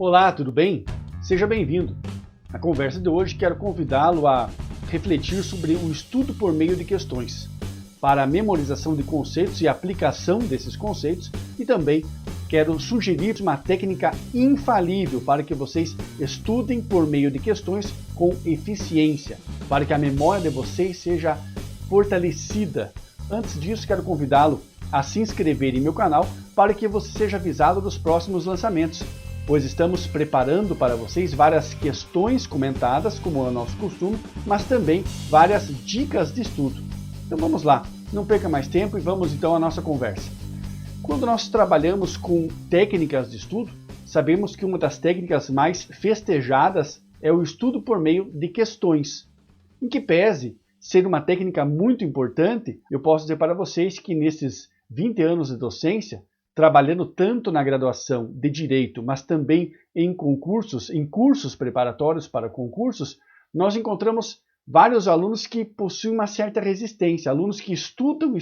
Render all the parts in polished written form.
Olá, tudo bem? Seja bem-vindo. Na conversa de hoje quero convidá-lo a refletir sobre o estudo por meio de questões, para a memorização de conceitos e aplicação desses conceitos, e também quero sugerir uma técnica infalível para que vocês estudem por meio de questões com eficiência, para que a memória de vocês seja fortalecida. Antes disso, quero convidá-lo a se inscrever em meu canal para que você seja avisado dos próximos lançamentos, pois estamos preparando para vocês várias questões comentadas, como é o nosso costume, mas também várias dicas de estudo. Então vamos lá, não perca mais tempo e vamos então à nossa conversa. Quando nós trabalhamos com técnicas de estudo, sabemos que uma das técnicas mais festejadas é o estudo por meio de questões. Em que pese ser uma técnica muito importante, eu posso dizer para vocês que nesses 20 anos de docência, trabalhando tanto na graduação de Direito, mas também em cursos preparatórios para concursos, nós encontramos vários alunos que possuem uma certa resistência, alunos que estudam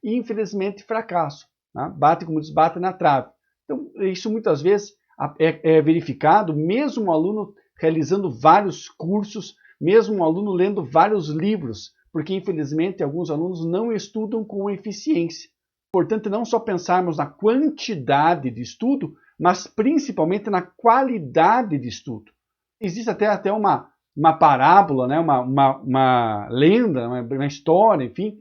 e infelizmente fracassam, né? Batem, como diz, batem na trave. Então, isso muitas vezes é verificado, mesmo um aluno realizando vários cursos, mesmo um aluno lendo vários livros, porque infelizmente alguns alunos não estudam com eficiência. Importante não só pensarmos na quantidade de estudo, mas principalmente na qualidade de estudo. Existe até uma parábola, né? uma lenda, uma história, enfim,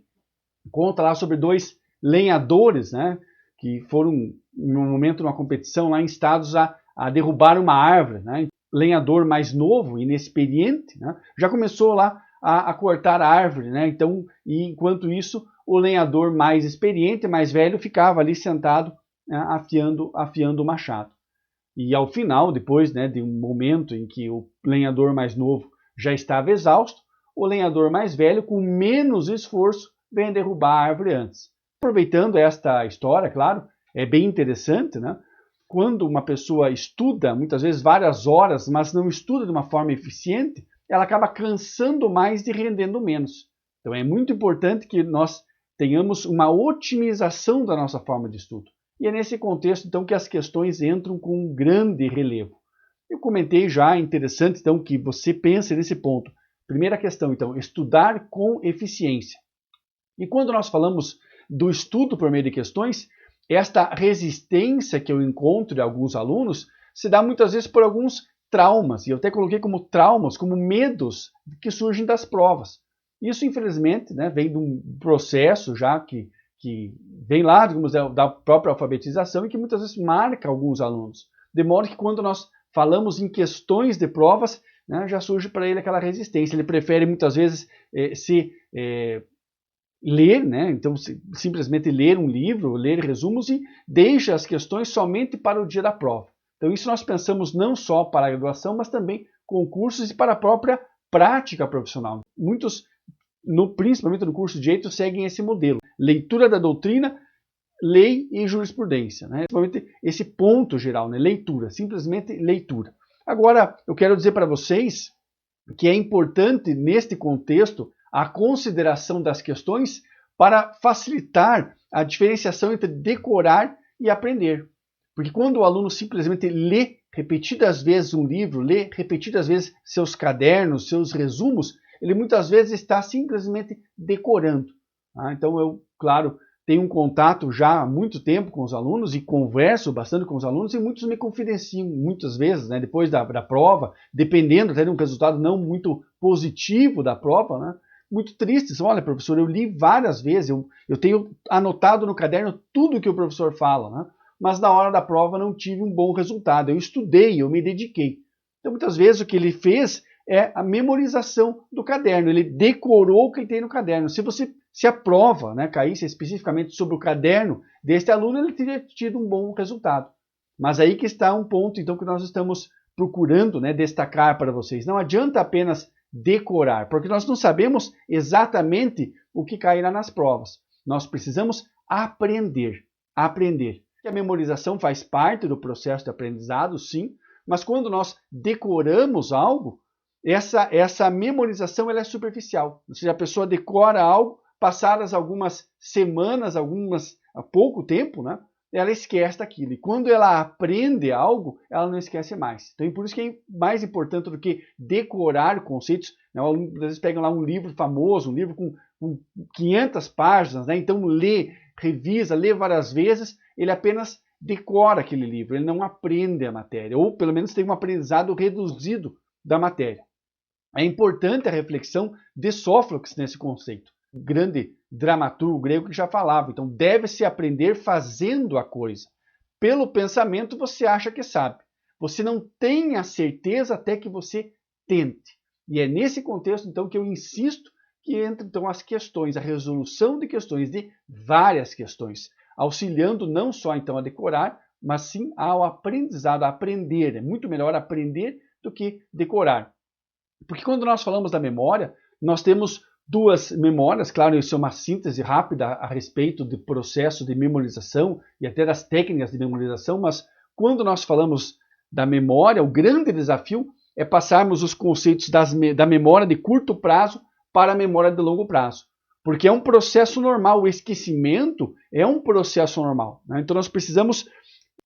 conta lá sobre dois lenhadores, né? Que foram, em um momento, numa competição lá em Estados, a derrubar uma árvore. Né? O lenhador mais novo, inexperiente, né? Já começou lá a cortar a árvore, né? Então, e enquanto isso, o lenhador mais experiente, mais velho, ficava ali sentado, né, afiando o machado. E ao final, depois, né, de um momento em que o lenhador mais novo já estava exausto, o lenhador mais velho, com menos esforço, vem derrubar a árvore antes. Aproveitando esta história, claro, é bem interessante, né? Quando uma pessoa estuda, muitas vezes várias horas, mas não estuda de uma forma eficiente, ela acaba cansando mais e rendendo menos. Então é muito importante que nós tenhamos uma otimização da nossa forma de estudo. E é nesse contexto, então, que as questões entram com um grande relevo. Eu comentei já, é interessante, então, que você pense nesse ponto. Primeira questão, então, estudar com eficiência. E quando nós falamos do estudo por meio de questões, esta resistência que eu encontro em alguns alunos se dá muitas vezes por alguns traumas, e eu até coloquei como traumas, como medos que surgem das provas. Isso, infelizmente, né, vem de um processo já que vem lá, digamos, da própria alfabetização e que muitas vezes marca alguns alunos. De modo que quando nós falamos em questões de provas, né, já surge para ele aquela resistência. Ele prefere muitas vezes ler, né, então simplesmente ler um livro, ler resumos e deixa as questões somente para o dia da prova. Então isso nós pensamos não só para a graduação, mas também concursos e para a própria prática profissional. Muitos, principalmente no curso de Direito, seguem esse modelo. Leitura da doutrina, lei e jurisprudência. Né? Principalmente esse ponto geral, né? Leitura, simplesmente leitura. Agora, eu quero dizer para vocês que é importante, neste contexto, a consideração das questões para facilitar a diferenciação entre decorar e aprender. Porque quando o aluno simplesmente lê repetidas vezes um livro, lê repetidas vezes seus cadernos, seus resumos, ele muitas vezes está simplesmente decorando. Tá? Então eu, claro, tenho um contato já há muito tempo com os alunos e converso bastante com os alunos e muitos me confidenciam muitas vezes, né, depois da prova, dependendo até de um resultado não muito positivo da prova, né, muito tristes. Olha, professor, eu li várias vezes, eu tenho anotado no caderno tudo que o professor fala, né? Mas na hora da prova não tive um bom resultado. Eu estudei, eu me dediquei. Então, muitas vezes, o que ele fez é a memorização do caderno. Ele decorou o que tem no caderno. Se a prova, né, caísse especificamente sobre o caderno deste aluno, ele teria tido um bom resultado. Mas aí que está um ponto, então, que nós estamos procurando, né, destacar para vocês. Não adianta apenas decorar, porque nós não sabemos exatamente o que cairá nas provas. Nós precisamos aprender. A memorização faz parte do processo de aprendizado, sim, mas quando nós decoramos algo, essa memorização ela é superficial. Ou seja, a pessoa decora algo, passadas algumas semanas, há pouco tempo, né, ela esquece daquilo. E quando ela aprende algo, ela não esquece mais. Então, por isso que é mais importante do que decorar conceitos. Né? O aluno, às vezes, pega lá um livro famoso, um livro com 500 páginas, né? Então lê, revisa, lê várias vezes, ele apenas decora aquele livro, ele não aprende a matéria, ou pelo menos tem um aprendizado reduzido da matéria. É importante a reflexão de Sófocles nesse conceito. O grande dramaturgo grego que já falava. Então, deve-se aprender fazendo a coisa. Pelo pensamento, você acha que sabe. Você não tem a certeza até que você tente. E é nesse contexto, então, que eu insisto que entra, então, as questões, a resolução de questões, de várias questões, auxiliando não só, então, a decorar, mas sim ao aprendizado, a aprender. É muito melhor aprender do que decorar. Porque quando nós falamos da memória, nós temos duas memórias, claro, isso é uma síntese rápida a respeito do processo de memorização e até das técnicas de memorização, mas quando nós falamos da memória, o grande desafio é passarmos os conceitos da memória de curto prazo para a memória de longo prazo. Porque é um processo normal, o esquecimento é um processo normal. Né? Então nós precisamos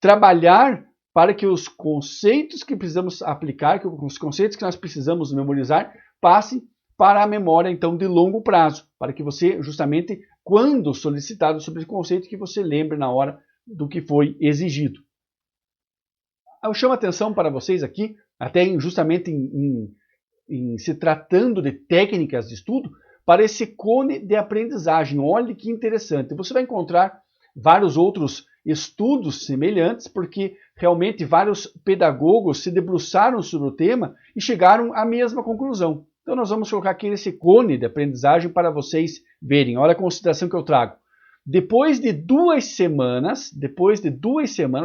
trabalhar para que os conceitos que precisamos aplicar, que os conceitos que nós precisamos memorizar, passem para a memória, então, de longo prazo, para que você, justamente, quando solicitado sobre esse conceito, que você lembre na hora do que foi exigido. Eu chamo a atenção para vocês aqui, até justamente em se tratando de técnicas de estudo, para esse cone de aprendizagem. Olhe que interessante. Você vai encontrar vários outros estudos semelhantes, porque realmente vários pedagogos se debruçaram sobre o tema e chegaram à mesma conclusão. Então nós vamos colocar aqui esse cone de aprendizagem para vocês verem. Olha a consideração que eu trago. Depois de 2 semanas,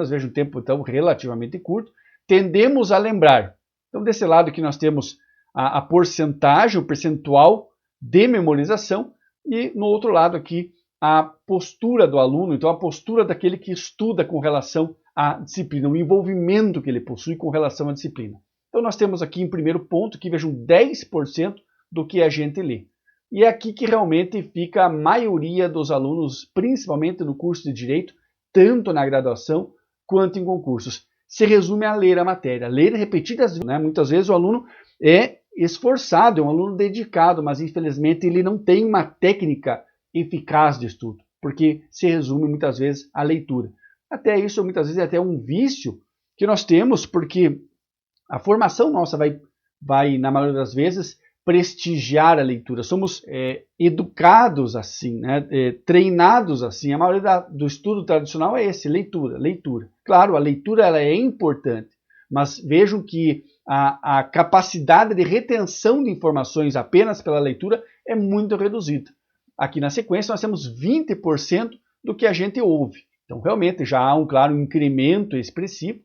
veja um tempo então relativamente curto, tendemos a lembrar. Então desse lado aqui nós temos a porcentagem, o percentual de memorização, e no outro lado aqui a postura do aluno, então a postura daquele que estuda com relação à disciplina, o envolvimento que ele possui com relação à disciplina. Então nós temos aqui em primeiro ponto que vejam 10% do que a gente lê. E é aqui que realmente fica a maioria dos alunos, principalmente no curso de Direito, tanto na graduação quanto em concursos. Se resume a ler a matéria, ler repetidas vezes. Né? Muitas vezes o aluno é esforçado, é um aluno dedicado, mas infelizmente ele não tem uma técnica eficaz de estudo, porque se resume muitas vezes à leitura. Até isso muitas vezes é até um vício que nós temos, porque a formação nossa vai na maioria das vezes, prestigiar a leitura. Somos educados assim, né? Treinados assim. A maioria do estudo tradicional é esse, leitura. Claro, a leitura ela é importante, mas vejam que a capacidade de retenção de informações apenas pela leitura é muito reduzida. Aqui na sequência nós temos 20% do que a gente ouve. Então realmente já há um claro incremento expressivo,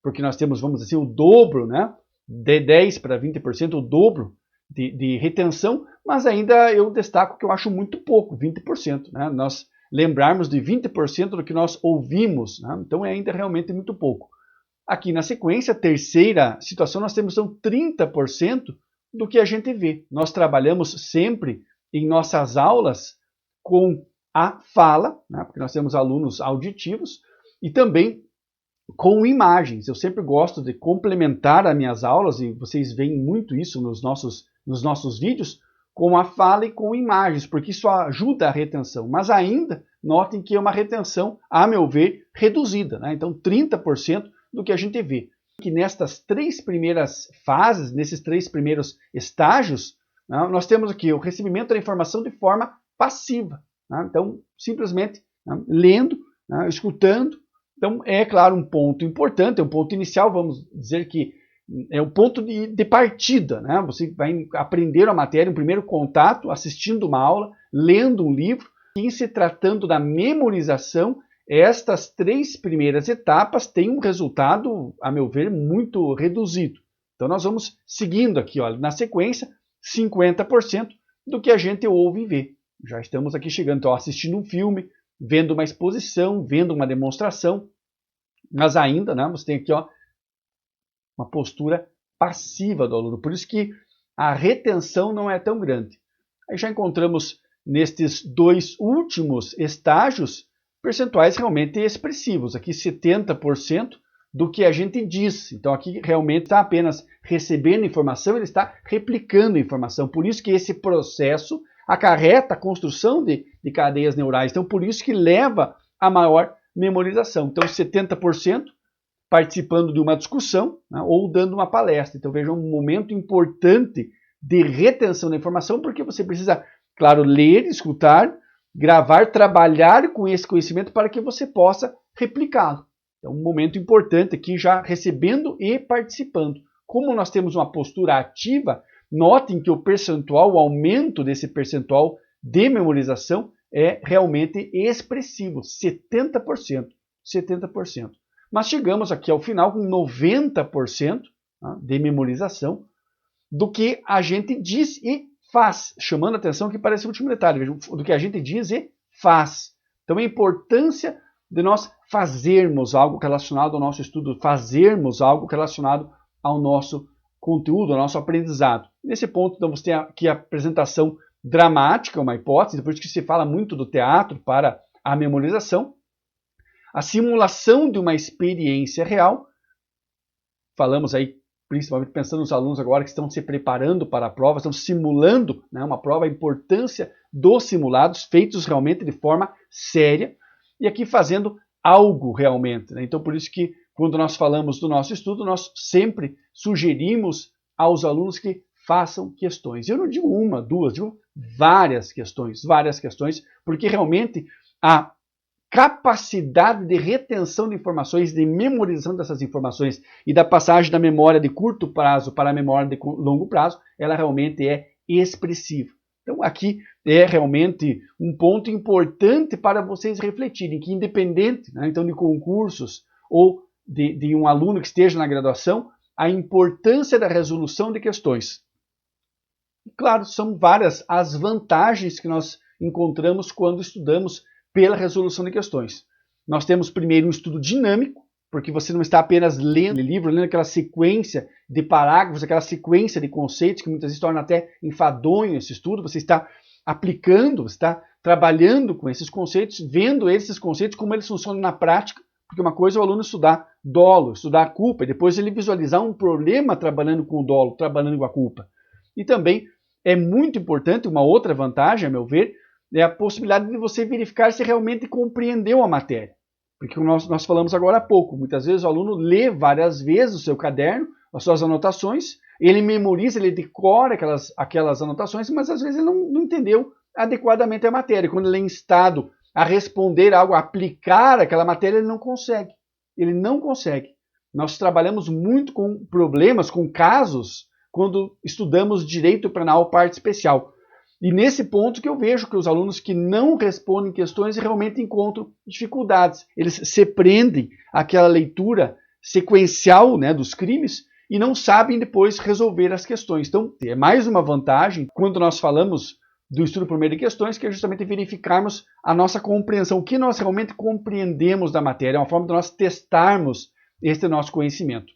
porque nós temos, vamos dizer, o dobro, né? De 10% para 20%, o dobro de retenção, mas ainda eu destaco que eu acho muito pouco, 20%. Né? Nós lembrarmos de 20% do que nós ouvimos, né? Então é ainda realmente muito pouco. Aqui na sequência, terceira situação, nós temos então 30% do que a gente vê. Nós trabalhamos sempre em nossas aulas com a fala, né? Porque nós temos alunos auditivos, e também com imagens. Eu sempre gosto de complementar as minhas aulas, e vocês veem muito isso nos nossos vídeos, com a fala e com imagens, porque isso ajuda a retenção. Mas ainda, notem que é uma retenção, a meu ver, reduzida. Né? Então, 30% do que a gente vê. Que nestas 3 primeiras fases, nesses 3 primeiros estágios, né, nós temos aqui o recebimento da informação de forma passiva. Né? Então, simplesmente lendo, né, escutando. Então, é claro, um ponto importante, é um ponto inicial, vamos dizer que é o ponto de partida. Né? Você vai aprender a matéria, um primeiro contato, assistindo uma aula, lendo um livro, e em se tratando da memorização, estas 3 primeiras etapas têm um resultado, a meu ver, muito reduzido. Então, nós vamos seguindo aqui, olha, na sequência, 50% do que a gente ouve e vê. Já estamos aqui chegando, então, assistindo um filme, vendo uma exposição, vendo uma demonstração, mas ainda, né, você tem aqui uma postura passiva do aluno. Por isso que a retenção não é tão grande. Aí já encontramos nestes 2 últimos estágios, percentuais realmente expressivos. Aqui 70% do que a gente diz. Então aqui realmente está apenas recebendo informação, ele está replicando informação. Por isso que esse processo acarreta a construção de cadeias neurais. Então por isso que leva a maior memorização. Então 70% participando de uma discussão, né, ou dando uma palestra. Então veja, um momento importante de retenção da informação, porque você precisa, claro, ler, escutar, gravar, trabalhar com esse conhecimento para que você possa replicá-lo. É um momento importante aqui, já recebendo e participando. Como nós temos uma postura ativa, notem que o percentual, o aumento desse percentual de memorização é realmente expressivo, 70%. 70%. Mas chegamos aqui ao final com 90% de memorização do que a gente diz e faz, chamando a atenção aqui para esse último detalhe, do que a gente diz e faz. Então a importância de nós fazermos algo relacionado ao nosso estudo, fazermos algo relacionado ao nosso conteúdo, ao noso aprendizado. Nesse ponto, então, você tem aqui a apresentação dramática, uma hipótese, depois que se fala muito do teatro para a memorização, a simulação de uma experiência real. Falamos aí, principalmente pensando nos alunos agora que estão se preparando para a prova, estão simulando, né, uma prova, a importância dos simulados feitos realmente de forma séria e aqui fazendo algo realmente, né? Então por isso que quando nós falamos do nosso estudo, nós sempre sugerimos aos alunos que façam questões. Eu não digo uma, duas, digo várias questões, porque realmente a capacidade de retenção de informações, de memorização dessas informações e da passagem da memória de curto prazo para a memória de longo prazo, ela realmente é expressiva. Então aqui é realmente um ponto importante para vocês refletirem, que independente, né, então, de concursos ou de um aluno que esteja na graduação, a importância da resolução de questões. Claro, são várias as vantagens que nós encontramos quando estudamos pela resolução de questões. Nós temos primeiro um estudo dinâmico, porque você não está apenas lendo o livro, lendo aquela sequência de parágrafos, aquela sequência de conceitos que muitas vezes torna até enfadonho esse estudo, você está aplicando, você está trabalhando com esses conceitos, vendo esses conceitos como eles funcionam na prática, porque uma coisa é o aluno estudar dolo, estudar a culpa, e depois ele visualizar um problema trabalhando com o dolo, trabalhando com a culpa. E também é muito importante, uma outra vantagem, a meu ver, é a possibilidade de você verificar se realmente compreendeu a matéria. Porque nós falamos agora há pouco, muitas vezes o aluno lê várias vezes o seu caderno, as suas anotações, ele memoriza, ele decora aquelas anotações, mas às vezes ele não entendeu adequadamente a matéria. Quando ele é instado a responder algo, a aplicar aquela matéria, ele não consegue. Ele não consegue. Nós trabalhamos muito com problemas, com casos, quando estudamos direito penal parte especial. E nesse ponto que eu vejo que os alunos que não respondem questões realmente encontram dificuldades. Eles se prendem àquela leitura sequencial, né, dos crimes e não sabem depois resolver as questões. Então, é mais uma vantagem quando nós falamos do estudo por meio de questões, que é justamente verificarmos a nossa compreensão, o que nós realmente compreendemos da matéria, é uma forma de nós testarmos esse nosso conhecimento.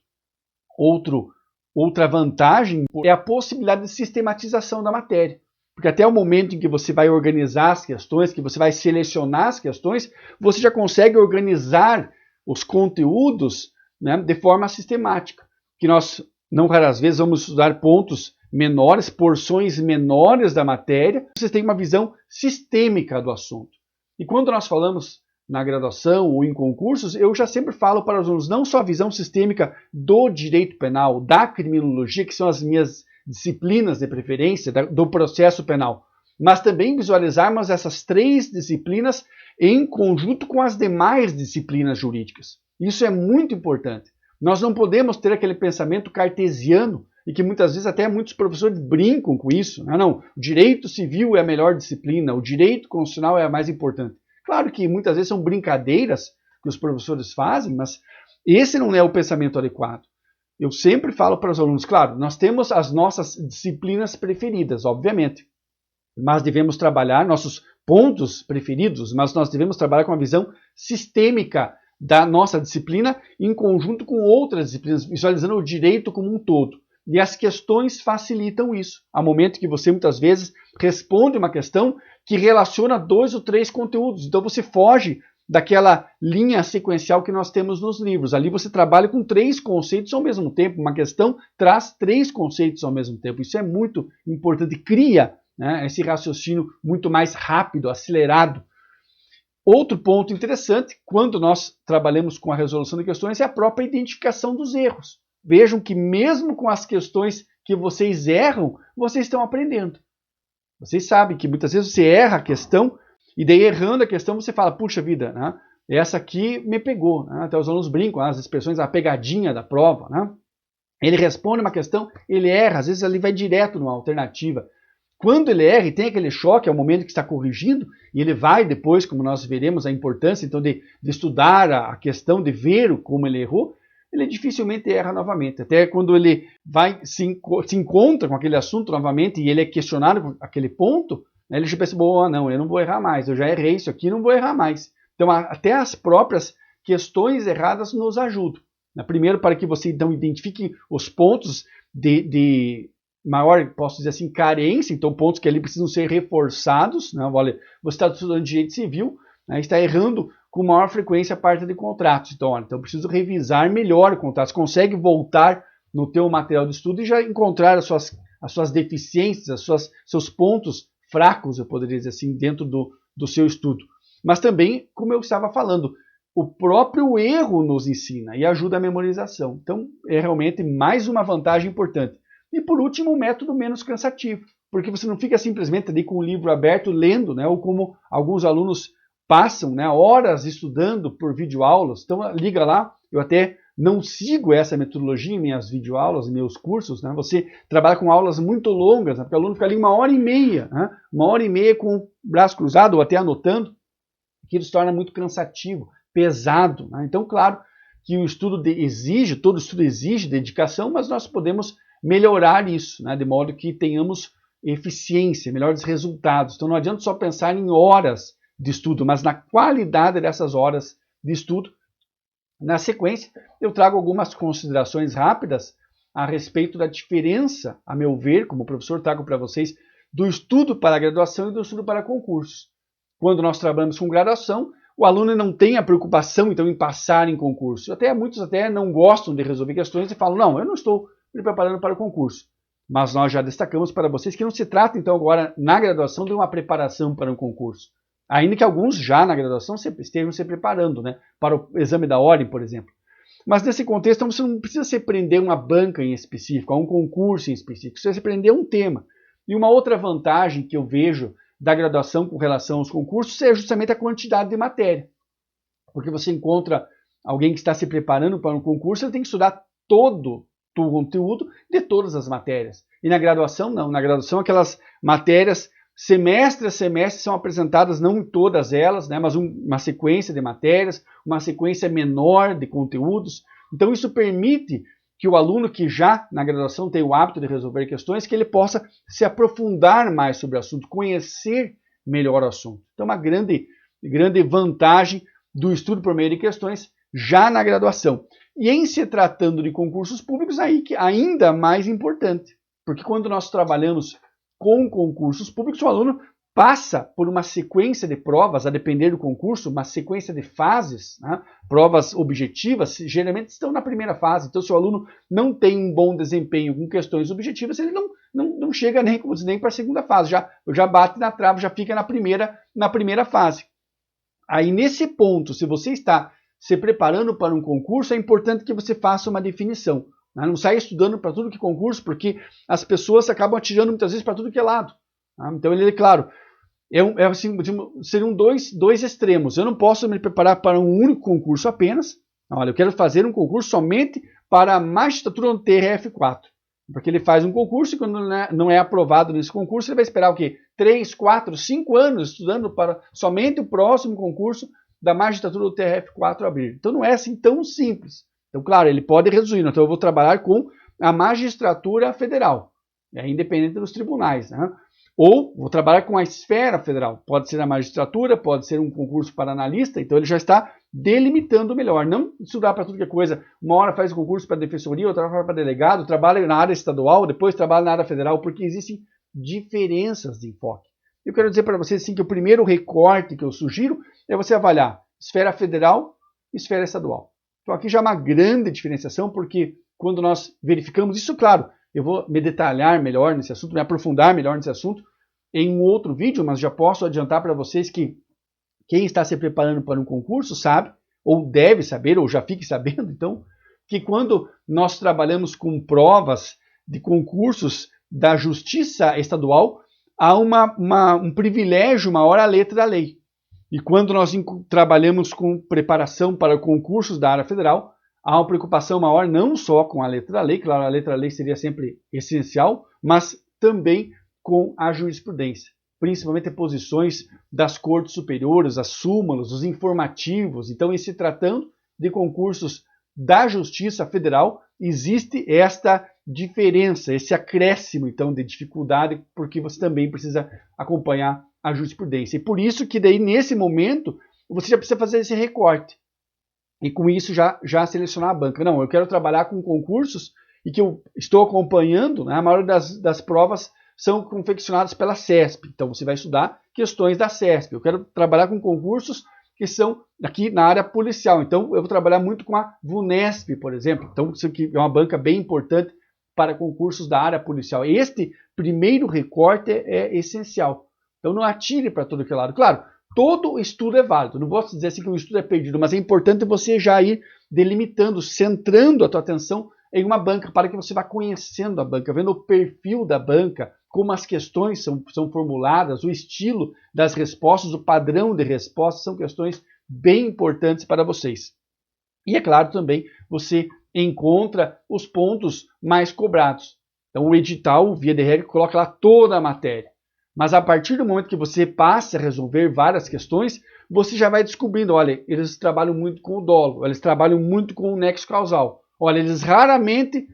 Outra vantagem é a possibilidade de sistematização da matéria. Porque até o momento em que você vai organizar as questões, que você vai selecionar as questões, você já consegue organizar os conteúdos, né, de forma sistemática. Que nós, não raras vezes, vamos estudar pontos menores, porções menores da matéria, vocês têm uma visão sistêmica do assunto. E quando nós falamos na graduação ou em concursos, eu já sempre falo para os alunos não só a visão sistêmica do direito penal, da criminologia, que são as minhas disciplinas de preferência do processo penal, mas também visualizarmos essas três disciplinas em conjunto com as demais disciplinas jurídicas. Isso é muito importante. Nós não podemos ter aquele pensamento cartesiano e que muitas vezes até muitos professores brincam com isso. Não, o direito civil é a melhor disciplina, o direito constitucional é a mais importante. Claro que muitas vezes são brincadeiras que os professores fazem, mas esse não é o pensamento adequado. Eu sempre falo para os alunos, claro, nós temos as nossas disciplinas preferidas, obviamente, mas devemos trabalhar nossos pontos preferidos, mas nós devemos trabalhar com a visão sistêmica da nossa disciplina em conjunto com outras disciplinas, visualizando o direito como um todo. E as questões facilitam isso. Há momentos que você muitas vezes responde uma questão que relaciona 2 ou 3 conteúdos, então você foge daquela linha sequencial que nós temos nos livros. Ali você trabalha com 3 conceitos ao mesmo tempo, uma questão traz 3 conceitos ao mesmo tempo. Isso é muito importante, cria, né, esse raciocínio muito mais rápido, acelerado. Outro ponto interessante, quando nós trabalhamos com a resolução de questões, é a própria identificação dos erros. Vejam que mesmo com as questões que vocês erram, vocês estão aprendendo. Vocês sabem que muitas vezes você erra a questão, e daí errando a questão você fala, puxa vida, né, essa aqui me pegou. Né? Até os alunos brincam, as expressões, a pegadinha da prova. Né? Ele responde uma questão, ele erra, às vezes ele vai direto numa alternativa. Quando ele erra e tem aquele choque, é o momento que está corrigindo, e ele vai depois, como nós veremos, a importância então de estudar a questão, de ver como ele errou, ele dificilmente erra novamente. Até quando ele vai se encontra com aquele assunto novamente e ele é questionado com aquele ponto, né, ele já pensa, bom, não, eu não vou errar mais, eu já errei isso aqui, não vou errar mais. Então, até as próprias questões erradas nos ajudam. Primeiro, para que você então identifique os pontos de maior, posso dizer assim, carência, então pontos que ali precisam ser reforçados. Né? Olha, você está estudando direito civil, né, está errando com maior frequência a parte de contratos. Então, olha, então eu preciso revisar melhor o contrato. Você consegue voltar no teu material de estudo e já encontrar as suas deficiências, seus pontos fracos, eu poderia dizer assim, dentro do seu estudo. Mas também, como eu estava falando, o próprio erro nos ensina e ajuda a memorização. Então, é realmente mais uma vantagem importante. E por último, um método menos cansativo, porque você não fica simplesmente ali com o livro aberto lendo, né? Ou como alguns alunos passam, né, horas estudando por videoaulas. Então liga lá, eu até não sigo essa metodologia em minhas videoaulas, em meus cursos. Né? Você trabalha com aulas muito longas, né? Porque o aluno fica ali 1h30, né? 1h30 com o braço cruzado ou até anotando, que isso se torna muito cansativo, pesado. Né? Então, claro que o estudo todo estudo exige dedicação, mas nós podemos melhorar isso, né, de modo que tenhamos eficiência, melhores resultados. Então não adianta só pensar em horas de estudo, mas na qualidade dessas horas de estudo. Na sequência, eu trago algumas considerações rápidas a respeito da diferença, a meu ver, como professor, trago para vocês, do estudo para a graduação e do estudo para concursos. Quando nós trabalhamos com graduação, o aluno não tem a preocupação, então, em passar em concurso. Muitos até não gostam de resolver questões e falam, não, eu não estou me preparando para o concurso. Mas nós já destacamos para vocês que não se trata, então, agora, na graduação, de uma preparação para um concurso. Ainda que alguns já na graduação estejam se preparando, né, para o exame da ordem, por exemplo. Mas nesse contexto, você não precisa se prender a uma banca em específico, a um concurso em específico. Você precisa se prender a um tema. E uma outra vantagem que eu vejo da graduação com relação aos concursos é justamente a quantidade de matéria. Porque você encontra alguém que está se preparando para um concurso, ele tem que estudar todo o conteúdo de todas as matérias. E na graduação, não. Na graduação, aquelas matérias, semestre a semestre, são apresentadas, não todas elas, né, mas uma sequência de matérias, uma sequência menor de conteúdos. Então, isso permite que o aluno que já na graduação tem o hábito de resolver questões, que ele possa se aprofundar mais sobre o assunto, conhecer melhor o assunto. Então, uma grande vantagem do estudo por meio de questões já na graduação. E em se tratando de concursos públicos, aí que ainda mais importante. Porque quando nós trabalhamos com concursos públicos, o aluno passa por uma sequência de provas, a depender do concurso, uma sequência de fases, né? Provas objetivas, geralmente estão na primeira fase. Então, se o aluno não tem um bom desempenho com questões objetivas, ele não chega nem para a segunda fase, já bate na trave, já fica na primeira fase. Aí, nesse ponto, se você está se preparando para um concurso, é importante que você faça uma definição. Né? Não saia estudando para tudo que é concurso, porque as pessoas acabam atirando muitas vezes para tudo que é lado. Tá? Então, ele, claro, assim, seriam dois extremos. Eu não posso me preparar para um único concurso apenas. Olha, eu quero fazer um concurso somente para a magistratura no TRF4. Porque ele faz um concurso e quando não é aprovado nesse concurso, ele vai esperar o quê? 3, 4, 5 anos estudando para somente o próximo concurso da magistratura do TRF4 abrir. Então não é assim tão simples. Então, claro, ele pode reduzir. Então eu vou trabalhar com a magistratura federal, independente dos tribunais, né? Ou vou trabalhar com a esfera federal. Pode ser a magistratura, pode ser um concurso para analista. Então ele já está delimitando melhor. Não estudar para tudo que é coisa. Uma hora faz concurso para defensoria, outra hora para delegado, trabalha na área estadual, depois trabalha na área federal, porque existem diferenças de enfoque. Eu quero dizer para vocês assim, que o primeiro recorte que eu sugiro é você avaliar esfera federal e esfera estadual. Então aqui já é uma grande diferenciação, porque quando nós verificamos isso, claro, eu vou me detalhar melhor nesse assunto, me aprofundar melhor nesse assunto em um outro vídeo, mas já posso adiantar para vocês que quem está se preparando para um concurso sabe, ou deve saber, ou já fique sabendo, então, que quando nós trabalhamos com provas de concursos da Justiça Estadual, há um privilégio maior à letra da lei. E quando nós trabalhamos com preparação para concursos da área federal, há uma preocupação maior não só com a letra da lei, claro, a letra da lei seria sempre essencial, mas também com a jurisprudência, principalmente posições das cortes superiores, as súmulas, os informativos. Então, em se tratando de concursos da Justiça Federal, existe esta diferença, esse acréscimo, então, de dificuldade, porque você também precisa acompanhar a jurisprudência. E por isso que daí, nesse momento, você já precisa fazer esse recorte. E com isso já selecionar a banca. Não, eu quero trabalhar com concursos e que eu estou acompanhando, né, a maioria das provas são confeccionadas pela CESP. Então você vai estudar questões da CESP. Eu quero trabalhar com concursos que são aqui na área policial. Então eu vou trabalhar muito com a VUNESP, por exemplo. Então isso aqui é uma banca bem importante para concursos da área policial. Este primeiro recorte é essencial. Então não atire para todo aquele lado. Claro, todo estudo é válido. Não posso dizer assim que o estudo é perdido, mas é importante você já ir delimitando, centrando a tua atenção em uma banca, para que você vá conhecendo a banca, vendo o perfil da banca, como as questões são formuladas, o estilo das respostas, o padrão de respostas, são questões bem importantes para vocês. E é claro também, você encontra os pontos mais cobrados. Então o edital, via de regra, coloca lá toda a matéria. Mas a partir do momento que você passa a resolver várias questões, você já vai descobrindo, olha, eles trabalham muito com o dolo, eles trabalham muito com o nexo causal. Olha, eles raramente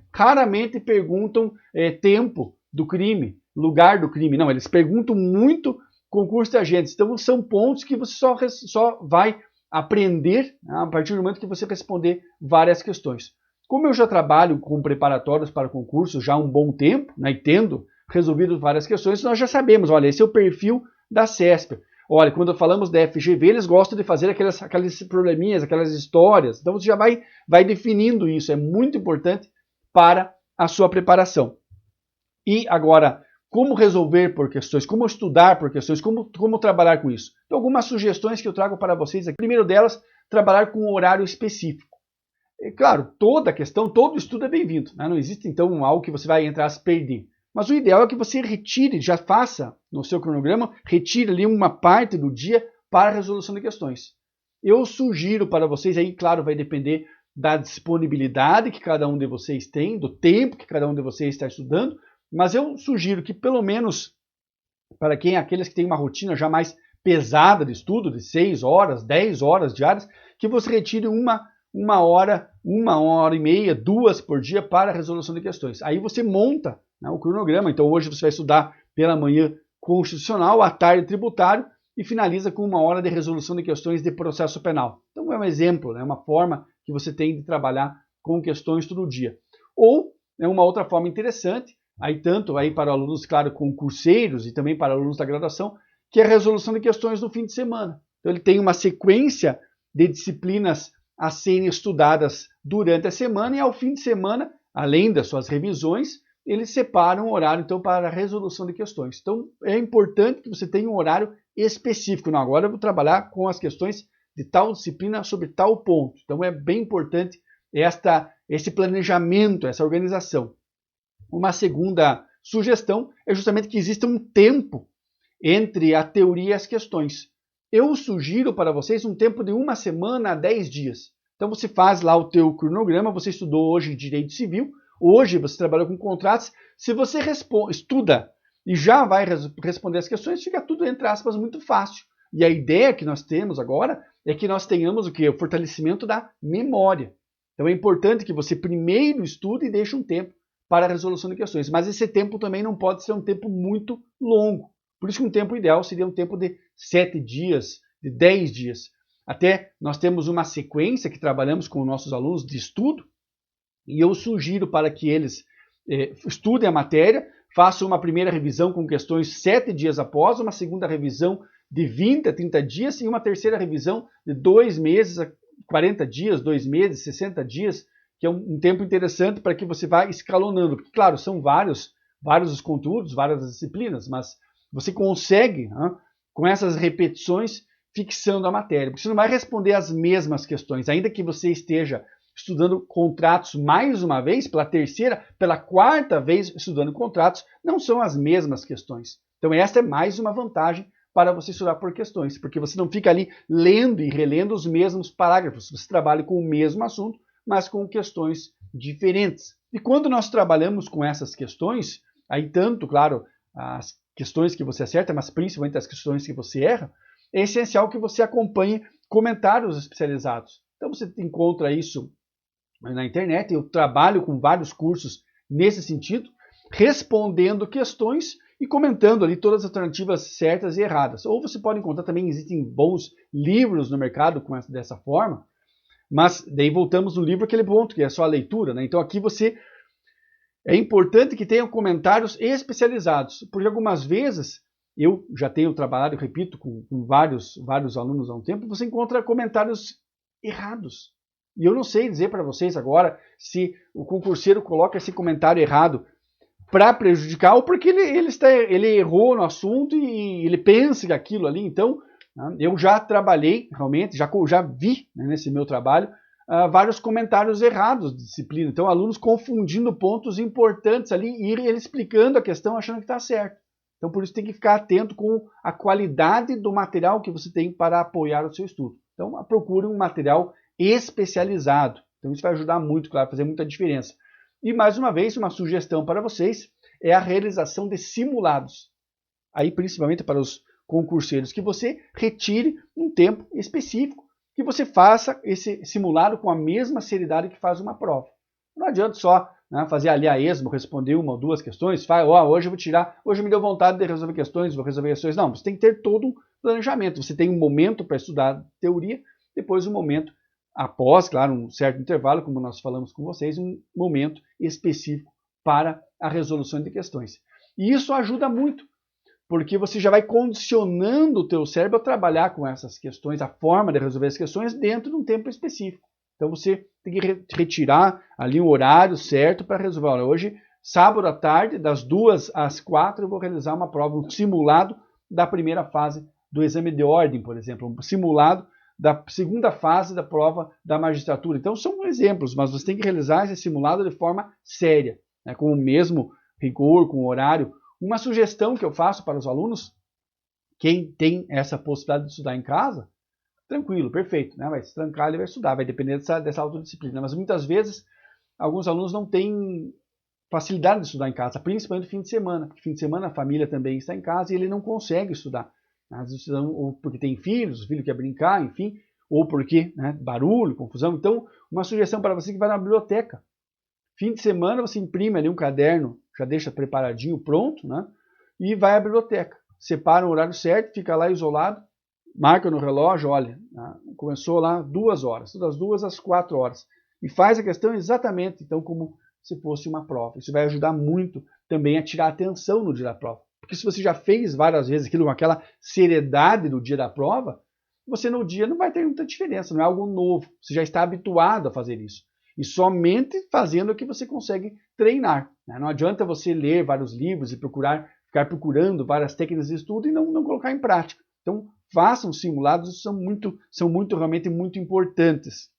perguntam tempo do crime, lugar do crime. Não, eles perguntam muito concurso de agentes. Então, são pontos que você só vai aprender, né, a partir do momento que você responder várias questões. Como eu já trabalho com preparatórios para concursos já há um bom tempo, né, e tendo resolvido várias questões, nós já sabemos, olha, esse é o perfil da CESP. Olha, quando falamos da FGV, eles gostam de fazer aqueles probleminhas, aquelas histórias. Então, você já vai definindo isso. É muito importante para a sua preparação. E agora, como resolver por questões, como estudar por questões, como trabalhar com isso? Então, algumas sugestões que eu trago para vocês aqui. Primeiro delas, trabalhar com um horário específico. É claro, toda questão, todo estudo é bem-vindo, né? Não existe, então, algo que você vai entrar a se perder. Mas o ideal é que você retire, já faça no seu cronograma, retire ali uma parte do dia para a resolução de questões. Eu sugiro para vocês, aí claro, vai depender da disponibilidade que cada um de vocês tem, do tempo que cada um de vocês está estudando, mas eu sugiro que pelo menos, para aqueles que têm uma rotina já mais pesada de estudo, de 6 horas, 10 horas diárias, que você retire uma hora e meia, 2 por dia para a resolução de questões. Aí você monta, né, o cronograma. Então hoje você vai estudar pela manhã constitucional, à tarde tributário e finaliza com 1 hora de resolução de questões de processo penal. Então é um exemplo, né, uma forma que você tem de trabalhar com questões todo dia. Ou é uma outra forma interessante, aí tanto aí para alunos, claro, concurseiros e também para alunos da graduação, que é a resolução de questões no fim de semana. Então ele tem uma sequência de disciplinas a serem estudadas durante a semana e ao fim de semana, além das suas revisões, eles separam um horário então para a resolução de questões. Então é importante que você tenha um horário específico. Não, agora eu vou trabalhar com as questões de tal disciplina sobre tal ponto. Então é bem importante esse planejamento, essa organização. Uma segunda sugestão é justamente que exista um tempo entre a teoria e as questões. Eu sugiro para vocês um tempo de 1 semana a 10 dias. Então você faz lá o teu cronograma, você estudou hoje Direito Civil, hoje você trabalhou com contratos. Se você estuda e já vai responder as questões, fica tudo, entre aspas, muito fácil. E a ideia que nós temos agora é que nós tenhamos o quê? O fortalecimento da memória. Então é importante que você primeiro estude e deixe um tempo para a resolução de questões. Mas esse tempo também não pode ser um tempo muito longo. Por isso que um tempo ideal seria um tempo de 7 dias, de 10 dias. Até nós temos uma sequência que trabalhamos com nossos alunos de estudo, e eu sugiro para que eles estudem a matéria, façam uma primeira revisão com questões 7 dias após, uma segunda revisão de 20 a 30 dias e uma terceira revisão de 2 meses a 40 dias, 2 meses, 60 dias, que é um tempo interessante para que você vá escalonando. Porque, claro, são vários os conteúdos, várias disciplinas, mas você consegue, com essas repetições, fixando a matéria. Porque você não vai responder as mesmas questões, ainda que você esteja estudando contratos mais uma vez, pela terceira, pela quarta vez estudando contratos, não são as mesmas questões. Então esta é mais uma vantagem para você estudar por questões, porque você não fica ali lendo e relendo os mesmos parágrafos, você trabalha com o mesmo assunto, mas com questões diferentes. E quando nós trabalhamos com essas questões, aí tanto, claro, as questões que você acerta, mas principalmente as questões que você erra, é essencial que você acompanhe comentários especializados. Então você encontra isso na internet, eu trabalho com vários cursos nesse sentido, respondendo questões e comentando ali todas as alternativas certas e erradas. Ou você pode encontrar também, existem bons livros no mercado dessa forma, mas daí voltamos no livro aquele ponto, que é só a leitura, né? Então aqui é importante que tenham comentários especializados, porque algumas vezes, eu já tenho trabalhado, eu repito, com vários alunos há um tempo, você encontra comentários errados. E eu não sei dizer para vocês agora se o concurseiro coloca esse comentário errado para prejudicar ou porque ele errou no assunto e ele pensa que aquilo ali. Então, eu já trabalhei, realmente, já vi, né, nesse meu trabalho, vários comentários errados de disciplina. Então, alunos confundindo pontos importantes ali e ele explicando a questão achando que está certo. Então, por isso tem que ficar atento com a qualidade do material que você tem para apoiar o seu estudo. Então, procure um material especializado. Então, isso vai ajudar muito, claro, a fazer muita diferença. E, mais uma vez, uma sugestão para vocês é a realização de simulados. Aí, principalmente para os concurseiros, que você retire um tempo específico, que você faça esse simulado com a mesma seriedade que faz uma prova. Não adianta só fazer ali a esmo, responder uma ou duas questões, hoje eu vou tirar, hoje me deu vontade de resolver questões, vou resolver questões. Não, você tem que ter todo um planejamento. Você tem um momento para estudar teoria, depois um momento após, claro, um certo intervalo, como nós falamos com vocês, um momento específico para a resolução de questões. E isso ajuda muito, porque você já vai condicionando o teu cérebro a trabalhar com essas questões, a forma de resolver as questões dentro de um tempo específico. Então você tem que retirar ali um horário certo para resolver. Olha, hoje, sábado à tarde, das 2 às 4, eu vou realizar uma prova, um simulado da primeira fase do exame de ordem, por exemplo, um simulado da segunda fase da prova da magistratura. Então são exemplos, mas você tem que realizar esse simulado de forma séria, né, com o mesmo rigor, com o horário. Uma sugestão que eu faço para os alunos, quem tem essa possibilidade de estudar em casa, tranquilo, perfeito, né? Vai se trancar, ele vai estudar, vai depender dessa autodisciplina. Mas muitas vezes, alguns alunos não têm facilidade de estudar em casa, principalmente no fim de semana. Porque fim de semana a família também está em casa e ele não consegue estudar. Às vezes, ou porque tem filhos, o filho quer brincar, enfim, ou porque barulho, confusão. Então, uma sugestão para você que vai na biblioteca. Fim de semana você imprime ali um caderno, já deixa preparadinho, pronto, né? E vai à biblioteca. Separa o horário certo, fica lá isolado, marca no relógio, olha, começou lá 2 horas, das 2 às 4 horas. E faz a questão exatamente, então, como se fosse uma prova. Isso vai ajudar muito também a tirar atenção no dia da prova. Porque se você já fez várias vezes aquilo com aquela seriedade do dia da prova, você no dia não vai ter muita diferença, não é algo novo. Você já está habituado a fazer isso. E somente fazendo é que você consegue treinar. Não adianta você ler vários livros e ficar procurando várias técnicas de estudo e não colocar em prática. Então, façam simulados, são realmente muito importantes.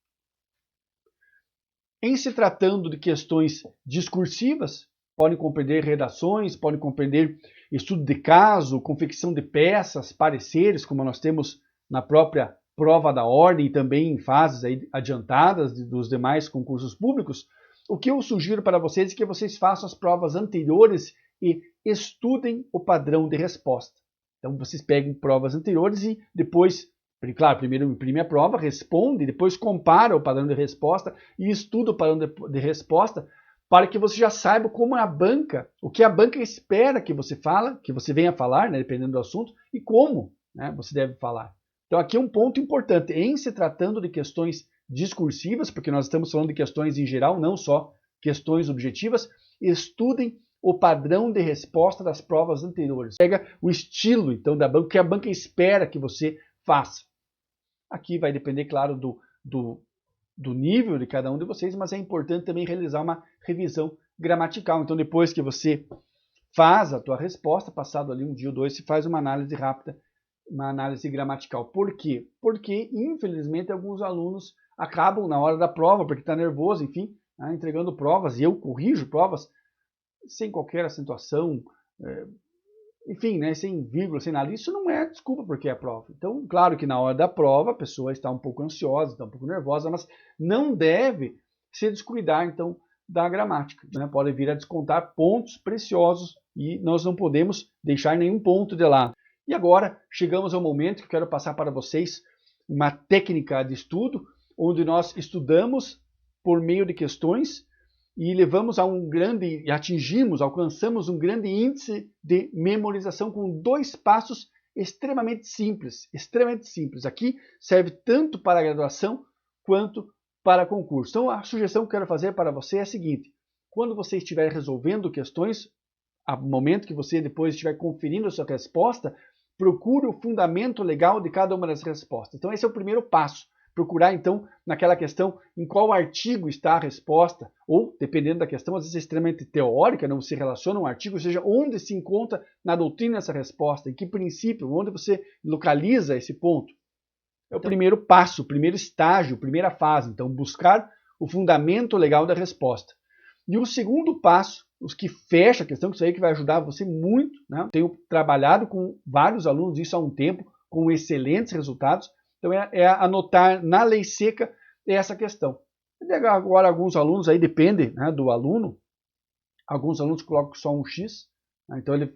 Em se tratando de questões discursivas, podem compreender redações, podem compreender estudo de caso, confecção de peças, pareceres, como nós temos na própria prova da ordem e também em fases aí adiantadas dos demais concursos públicos. O que eu sugiro para vocês é que vocês façam as provas anteriores e estudem o padrão de resposta. Então vocês peguem provas anteriores e depois, claro, primeiro imprime a prova, responde, depois compara o padrão de resposta e estuda o padrão de resposta para que você já saiba como a banca, o que a banca espera que você venha falar, né, dependendo do assunto, e como você deve falar. Então aqui é um ponto importante, em se tratando de questões discursivas, porque nós estamos falando de questões em geral, não só questões objetivas, estudem o padrão de resposta das provas anteriores. Pega o estilo, então, da banca, que a banca espera que você faça. Aqui vai depender, claro, do nível de cada um de vocês, mas é importante também realizar uma revisão gramatical. Então, depois que você faz a tua resposta, passado ali um dia ou dois, se faz uma análise rápida, uma análise gramatical. Por quê? Porque, infelizmente, alguns alunos acabam na hora da prova, porque está nervoso, enfim, entregando provas, e eu corrijo provas sem qualquer acentuação, enfim, né, sem vírgula, sem nada. Isso não é desculpa porque é a prova. Então, claro que na hora da prova a pessoa está um pouco ansiosa, está um pouco nervosa, mas não deve se descuidar, então, da gramática. Né? Pode vir a descontar pontos preciosos e nós não podemos deixar nenhum ponto de lado. E agora chegamos ao momento que eu quero passar para vocês uma técnica de estudo, onde nós estudamos por meio de questões e levamos a alcançamos um grande índice de memorização com 2 passos extremamente simples. Aqui serve tanto para a graduação quanto para concurso. Então a sugestão que eu quero fazer para você é a seguinte: quando você estiver resolvendo questões, ao momento que você depois estiver conferindo a sua resposta, procure o fundamento legal de cada uma das respostas. Então esse é o primeiro passo. Procurar, então, naquela questão, em qual artigo está a resposta, ou, dependendo da questão, às vezes é extremamente teórica, não se relaciona um artigo, ou seja, onde se encontra na doutrina essa resposta, em que princípio, onde você localiza esse ponto. É o primeiro passo, o primeiro estágio, a primeira fase, então, buscar o fundamento legal da resposta. E o segundo passo, os que fecha a questão, que isso aí que vai ajudar você muito, né? Tenho trabalhado com vários alunos isso há um tempo, com excelentes resultados. Então é anotar na lei seca essa questão. Agora alguns alunos, aí depende, né, do aluno, alguns alunos colocam só um X, né, então ele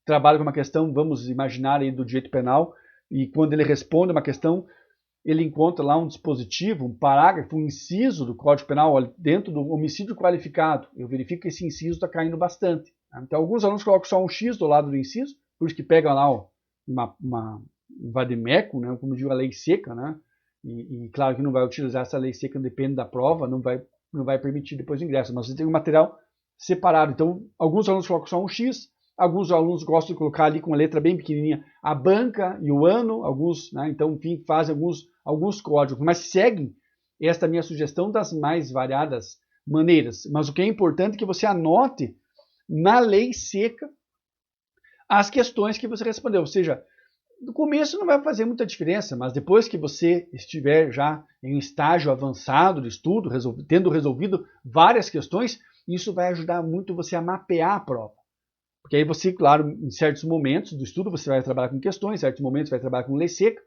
trabalha com uma questão, vamos imaginar aí do direito penal, e quando ele responde uma questão, ele encontra lá um dispositivo, um parágrafo, um inciso do Código Penal, olha, dentro do homicídio qualificado, eu verifico que esse inciso está caindo bastante. Né? Então alguns alunos colocam só um X do lado do inciso, por isso que pegam lá ó, um vadimeco, né, como digo, a lei seca, né, e claro que não vai utilizar essa lei seca, depende da prova, não vai permitir depois o ingresso, mas você tem um material separado. Então, alguns alunos colocam só um X, alguns alunos gostam de colocar ali com uma letra bem pequenininha a banca e o ano, alguns, né, então, enfim, fazem alguns códigos, mas seguem esta minha sugestão das mais variadas maneiras. Mas o que é importante é que você anote na lei seca as questões que você respondeu, ou seja, no começo não vai fazer muita diferença, mas depois que você estiver já em um estágio avançado de estudo, tendo resolvido várias questões, isso vai ajudar muito você a mapear a prova. Porque aí você, claro, em certos momentos do estudo você vai trabalhar com questões, em certos momentos vai trabalhar com lei seca,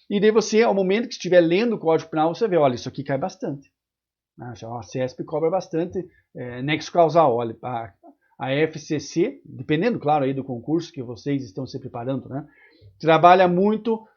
e daí você, ao momento que estiver lendo o Código Penal, você vê, olha, isso aqui cai bastante. A CESP cobra bastante nexo causal, olha, a FCC, dependendo, claro, aí do concurso que vocês estão se preparando, né? Trabalha muito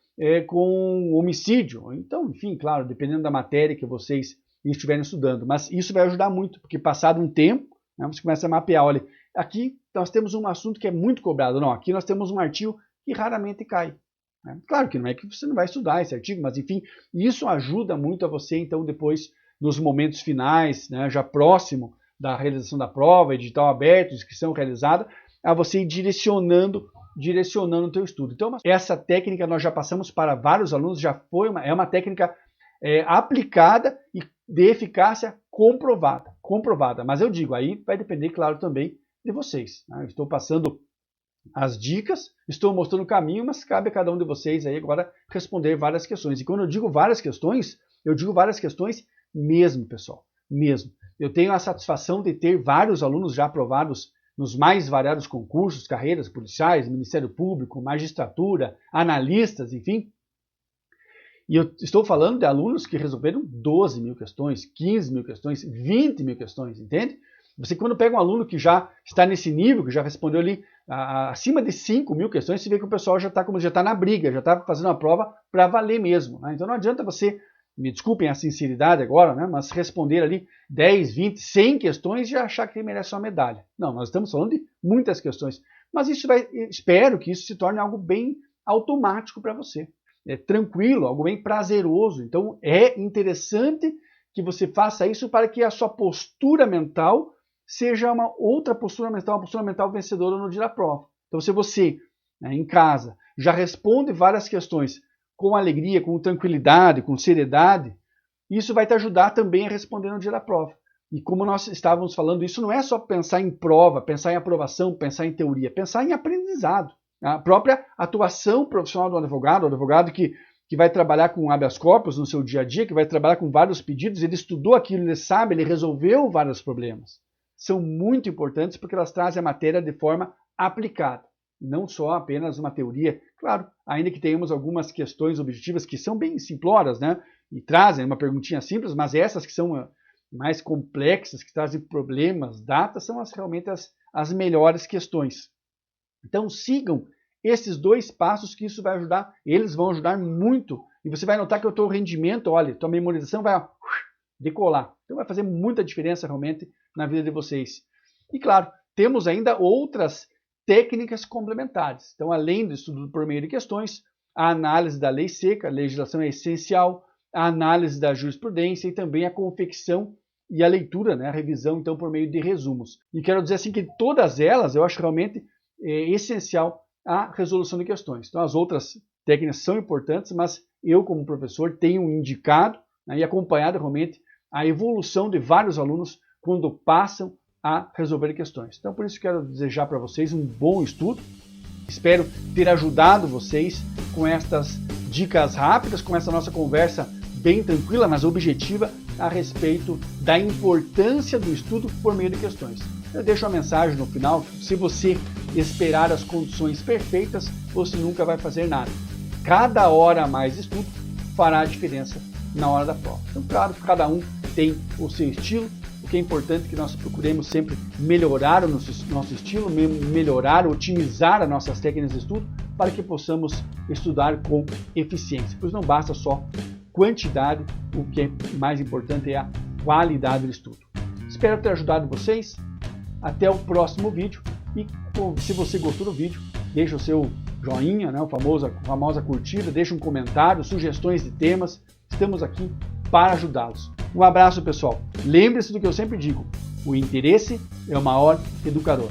com homicídio. Então, enfim, claro, dependendo da matéria que vocês estiverem estudando. Mas isso vai ajudar muito, porque passado um tempo, né, você começa a mapear. Olha, aqui nós temos um assunto que é muito cobrado. Não, aqui nós temos um artigo que raramente cai. Né? Claro que não é que você não vai estudar esse artigo, mas enfim, isso ajuda muito a você, então, depois, nos momentos finais, né, já próximo da realização da prova, edital aberto, inscrição realizada, a você ir direcionando o teu estudo. Então, essa técnica nós já passamos para vários alunos, é uma técnica aplicada e de eficácia comprovada. Mas eu digo, aí vai depender, claro, também de vocês. Né? Eu estou passando as dicas, estou mostrando o caminho, mas cabe a cada um de vocês aí agora responder várias questões. E quando eu digo várias questões mesmo, pessoal, mesmo. Eu tenho a satisfação de ter vários alunos já aprovados nos mais variados concursos, carreiras policiais, Ministério Público, magistratura, analistas, enfim. E eu estou falando de alunos que resolveram 12 mil questões, 15 mil questões, 20 mil questões, entende? Você quando pega um aluno que já está nesse nível, que já respondeu ali acima de 5 mil questões, você vê que o pessoal já está na briga, já está fazendo a prova para valer mesmo. Né? Então não adianta você, me desculpem a sinceridade agora, né, mas responder ali 10, 20, 100 questões e achar que merece uma medalha. Não, nós estamos falando de muitas questões. Mas espero que isso se torne algo bem automático para você. Tranquilo, algo bem prazeroso. Então é interessante que você faça isso para que a sua postura mental seja uma outra postura mental, uma postura mental vencedora no dia da prova. Então, se você, né, em casa, já responde várias questões com alegria, com tranquilidade, com seriedade, isso vai te ajudar também a responder no dia da prova. E como nós estávamos falando, isso não é só pensar em prova, pensar em aprovação, pensar em teoria, pensar em aprendizado. A própria atuação profissional do advogado, o advogado que vai trabalhar com habeas corpus no seu dia a dia, que vai trabalhar com vários pedidos, ele estudou aquilo, ele sabe, ele resolveu vários problemas. São muito importantes porque elas trazem a matéria de forma aplicada, não só apenas uma teoria. Claro, ainda que tenhamos algumas questões objetivas que são bem simploras, né? E trazem uma perguntinha simples, mas essas que são mais complexas, que trazem problemas, datas, são realmente as melhores questões. Então sigam esses 2 passos que isso vai ajudar, eles vão ajudar muito. E você vai notar que o teu rendimento, olha, tua memorização vai decolar. Então vai fazer muita diferença realmente na vida de vocês. E claro, temos ainda outras técnicas complementares. Então, além do estudo por meio de questões, a análise da lei seca, a legislação é essencial, a análise da jurisprudência e também a confecção e a leitura, né, a revisão, então, por meio de resumos. E quero dizer assim que todas elas, eu acho realmente essencial a resolução de questões. Então, as outras técnicas são importantes, mas eu, como professor, tenho indicado, né, e acompanhado realmente a evolução de vários alunos quando passam a resolver questões. Então, por isso, quero desejar para vocês um bom estudo. Espero ter ajudado vocês com estas dicas rápidas, com essa nossa conversa bem tranquila, mas objetiva, a respeito da importância do estudo por meio de questões. Eu deixo uma mensagem no final: se você esperar as condições perfeitas, você nunca vai fazer nada. Cada hora a mais de estudo fará a diferença na hora da prova. Então, claro, cada um tem o seu estilo. O que é importante é que nós procuremos sempre melhorar o nosso estilo, melhorar, otimizar as nossas técnicas de estudo para que possamos estudar com eficiência. Pois não basta só quantidade, o que é mais importante é a qualidade do estudo. Espero ter ajudado vocês. Até o próximo vídeo. E se você gostou do vídeo, deixa o seu joinha, né, a famosa curtida, deixa um comentário, sugestões de temas. Estamos aqui para ajudá-los. Um abraço, pessoal. Lembre-se do que eu sempre digo: o interesse é o maior educador.